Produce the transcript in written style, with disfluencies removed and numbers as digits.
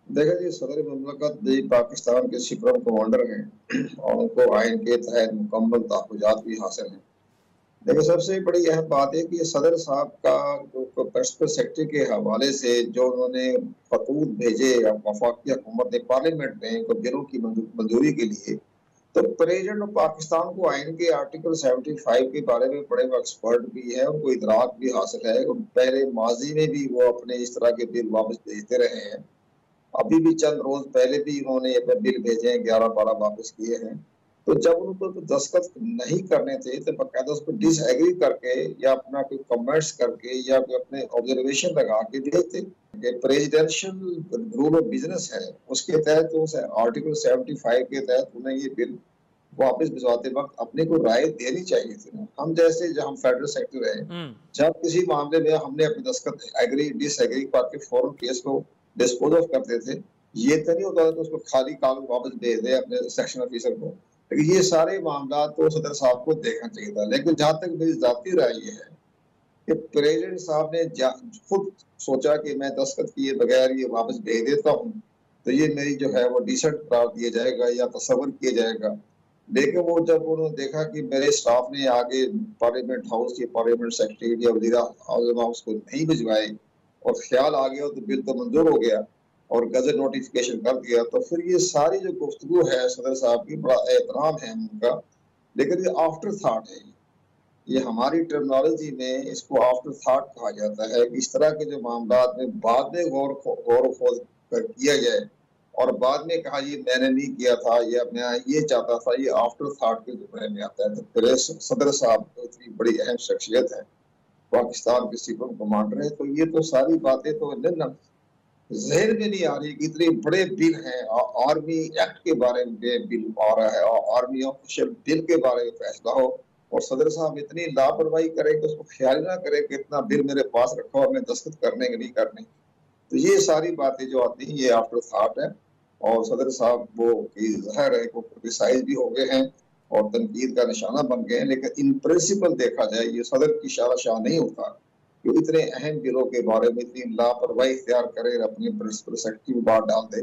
देखिए जी, सदर मुमलिकत भी पाकिस्तान के सुप्रीम कमांडर हैं और उनको आइन के तहत मुकम्मल तहफ़्फ़ुज़ात भी हासिल हैं। देखिए, सबसे बड़ी अहम बात है कि सदर साहब का जो प्रिंसिपल सेक्रेटरी के हवाले से जो उन्होंने ख़तूत भेजे या वफ़ाक़ी हुकूमत ने पार्लियामेंट में को बिलों की मंजूरी के लिए, तो प्रेज़िडेंट ऑफ पाकिस्तान को आइन के आर्टिकल 75 के बारे में बड़े वो एक्सपर्ट भी है, उनको इदराक भी हासिल है। पहले माज़ी में भी वो अपने इस तरह के बिल वापस भेजते रहे हैं। अभी भी चंद रोज़ पहले भी उन्होंने अपने बिल भेजे हैं, 11-12 वापस किए हैं। तो जब उनको तो दस्तखत नहीं करने थे, तो बाकायदा उसको डिसएग्री करके या अपना कोई कमेंट्स करके या कोई अपने ऑब्जर्वेशन लगा के भेजते। ये प्रेसिडेंशियल रूल ऑफ बिज़नेस है, उसके तहत उस आर्टिकल 75 के तहत उन्हें ये बिल वापस भिजवाते वक़्त अपने को राय देनी चाहिए थी। हम जैसे जब हम फेडरल सेक्टर है, हुँ। जब किसी मामले में हमने अपनी दस्तखत एग्री, डिसएग्री करके फ़ौरन केस को डिस्पोज़ ऑफ करते थे। ये तो नहीं होता था कि उसको खाली कागज़ वापस भेज दें अपने सेक्शन ऑफिसर को। लेकिन ये सारे मामला तो सदर साहब को देखना चाहिए था। लेकिन जहाँ तक मेरी ज़ाती राय ये है कि प्रेज़िडेंट साहब ने खुद सोचा कि मैं दस्तखत किए बगैर ये वापस भेज देता हूँ, तो ये मेरी जो है वो डिसेंट करार दिया जाएगा या तसव्वुर किया जाएगा। लेकिन वो जब उन्होंने देखा कि मेरे स्टाफ ने आगे पार्लियामेंट हाउस के पार्लियामेंट सेक्रेटरी या वज़ीर-ए-आज़म हाउस को नहीं भिजवाए और ख़्याल आ गया तो बिल तो मंज़ूर हो गया और गज़ट नोटिफ़िकेशन कर दिया, तो फिर ये सारी जो गुफ्तगू है सदर साहब की, बड़ा एहतराम है उनका, लेकिन ये आफ्टर थॉट है। ये हमारी टर्मिनोलॉजी में इसको आफ्टर थॉट कहा जाता है कि इस तरह के जो मामलात में बाद में गौर-व-ख़ोज़ किया जाए और बाद में कहा ये मैंने नहीं किया था या मैं ये चाहता था, ये आफ्टर थॉट के ज़ुमरे में आता है। तो फिर सदर साहब तो इतनी बड़ी अहम शख्सियत है, पाकिस्तान के सुप्रीम कमांडर हैं, तो ये तो सारी बातें तो ज़हन में नहीं आ रही कि इतने बड़े बिल हैं। आर्मी एक्ट के बारे में बिल आ रहा है और आर्मी ऑफिशियल बिल के बारे में फैसला हो और सदर साहब इतनी लापरवाही करें कि उसको ख्याल ना करें कि इतना बिल मेरे पास रखा और मैं दस्तखत करने कि नहीं करने। तो ये सारी बातें जो आती हैं ये आफ्टर थॉट है और सदर साहब वो कि ज़ाहिर है वो क्रिटिसाइज़ भी हो गए हैं और तनकीद का निशाना बन गए हैं, लेकिन इन प्रिंसिपल देखा जाए ये सदर की शान नहीं होता कि इतने अहम बिलों के बारे में इतनी लापरवाही इख्तियार करे और अपनी प्रिंसिपल सेक्रेटरी में बात डाल दे।